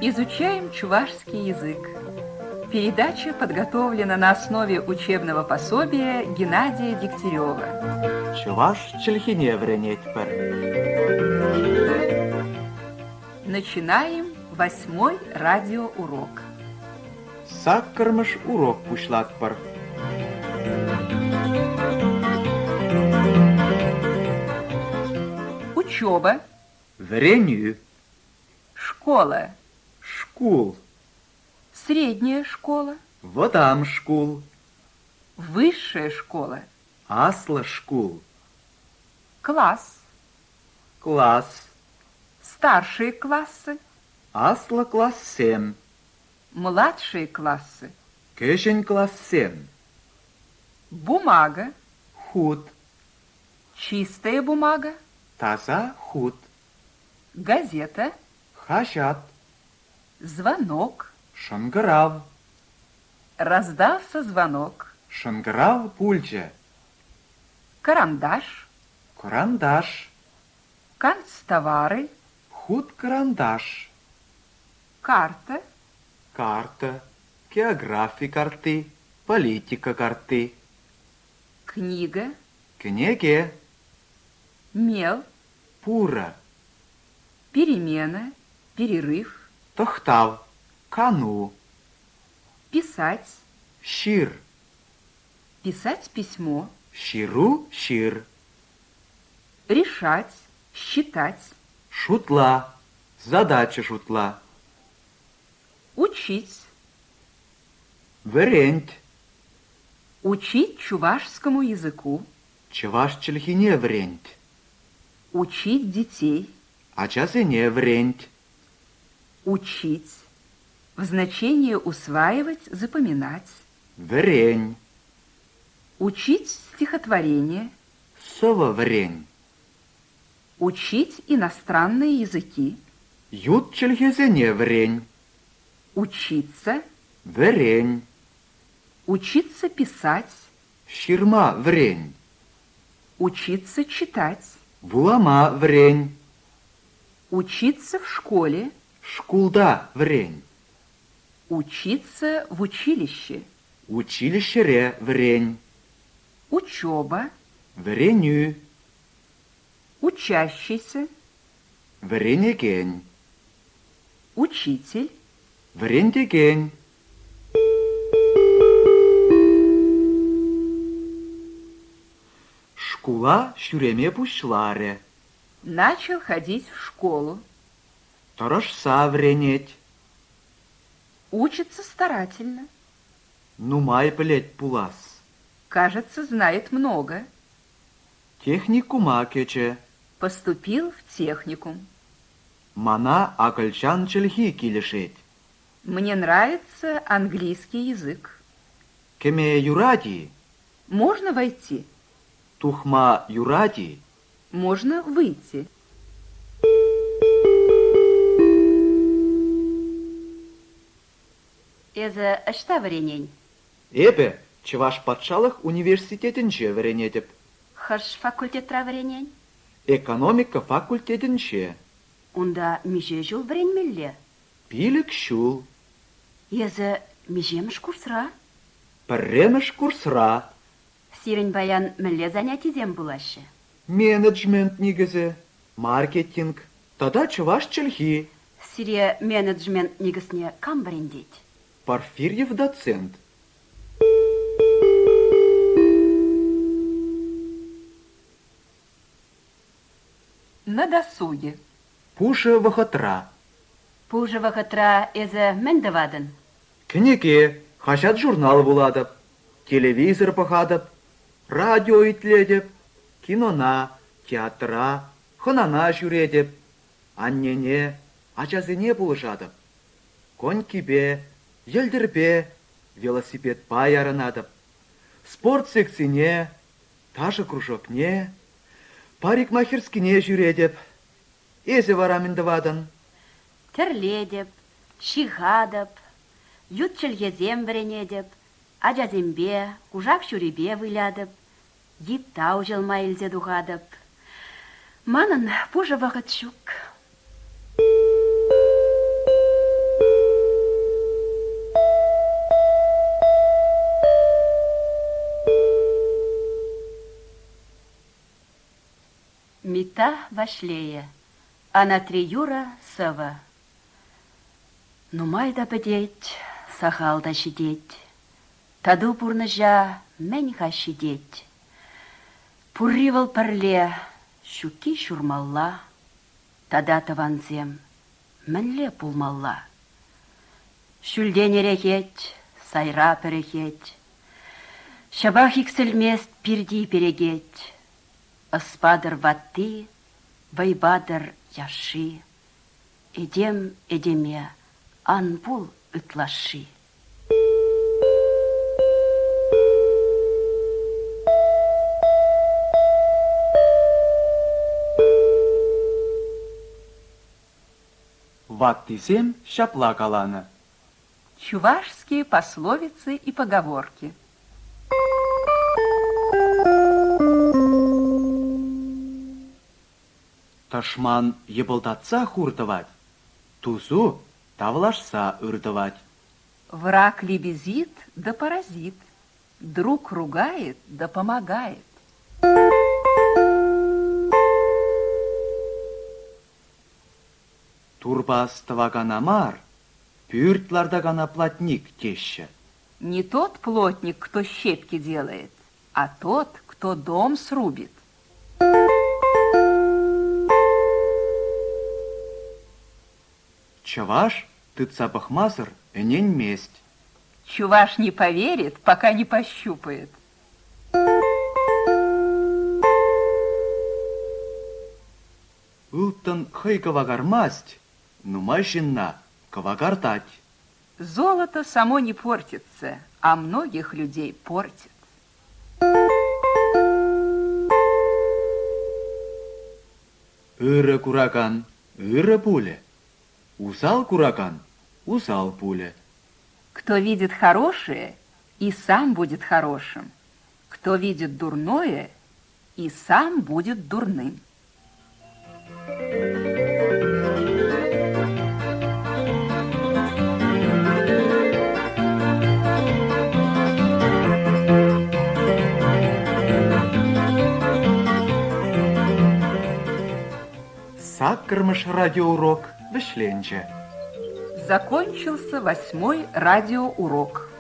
Изучаем чувашский язык. Передача подготовлена на основе учебного пособия Геннадия Дегтярева. Чуваш чельхине вренеть пер. Начинаем 8-й радиоурок. Саккармыш урок пушлат пар. Учеба. Вреню. Школа. Шкул. Средняя школа. Водам шкул. Высшая школа. Асла шкул. Класс. Класс. Старшие классы. Асла класс 7. Младшие классы. Кешень класс 7. Бумага. Худ. Чистая бумага. Таза худ. Газета. Хашат. Звонок. Шанграв. Раздался звонок. Шанграв пульче. Карандаш. Карандаш. Канцтовары. Худ карандаш. Карта. Карта. География карты. Политика карты. Книга. Книге. Мел. Пура. Перемена. Перерыв. Тохтав. Кану. Писать. Шир. Писать письмо. Ширу шир. Решать. Считать. Шутла. Задача шутла. Учить. Варент. Учить чувашскому языку. Чуваш чельхине врент. Учить детей. А часине врент. Учить. В значении усваивать, запоминать. Врень. Учить стихотворение. Сова врень. Учить иностранные языки. Ют чельхизене врень. Учиться. Врень. Учиться писать. Ширма врень. Учиться читать. Булама врень. Учиться в школе. Шкулда врень. Учиться в училище. Училище ре врень. Учеба. Вреню. Учащийся. Вренегень. Учитель. Врентегень. Шкула шуреме пушларе. Начал ходить в школу. Торошса вренеть. Учится старательно. Нумай плеть пулас. Кажется, знает много. Техникума кече. Поступил в техникум. Мана акальчан чельхи килешеть. Мне нравится английский язык. Кеме юради. Можно войти? Тухма юради. Можно выйти. Эзі ішта варенень? Эбе, чеваш патшалық университетінше вренетіп. Хыш факультетра варенень? Экономика факультетінше. Онда меже жыл варенмелле? Пилік шул. Эзі межеміш курсра? Пірреміш курсра. Сирен баян мілле занятиден булашы? Менеджмент негізі. Маркетинг. Тада чеваш чельхи. Сире менеджмент негізіне кам варендеть? Порфирьев доцент. На досуге. Пуша вахатра. Пужы вақытра эзі мінді вадын? Книге, хашат журнал буладып, телевизор пахадып, радио итледіп, кинона, театра, хынана жүредіп, аннене, ачазыне булышадып. Конькибе, елдірбе, велосипед баярынадып, спорт секцине, ташы кружокне, парикмахерскине жүредіп, езі варамынды вадын. Тірледіп, шиғадып, ютчілгезем варенедіп, ажазембе, кужак шүребе вылядып, диптау жылма елзе дуғадып. Манын пужы вақыт шук. Мета вашлее, а на триюра сова. Ну майда бедеть, сахалда щедеть, таду пурныжа мен хащедеть. Пурривал парле, щуки шурмалла, тада таванзем, мінле пулмалла. Шүлден ерекет, сайра перекет, шабах иксілмест пирди перегет, ыспадыр ватты, байбадыр яши, эдем эдеме анбул ытлаши. Ваттисем шапла каланы. Чувашские пословицы и поговорки. Ташман ебылдатса хуртывать, тузу тавлашса ыртывать. Враг лебезит да паразит, друг ругает да помогает. Турбастыва гана мар, пюртларда гана плотник теща. Не тот плотник, кто щепки делает, а тот, кто дом срубит. Чаваш тыца бахмасыр энень месть. Чуваш не поверит, пока не пощупает. Ултын хый кавагармасть, нума жинна кавагартать. Золото само не портится, а многих людей портит. Ыры куракан, ыры пуле. Усал куракан, усал пуле. Кто видит хорошее, и сам будет хорошим. Кто видит дурное, и сам будет дурным. Саккармыш радиоурок вышленче. Закончился 8-й радиоурок.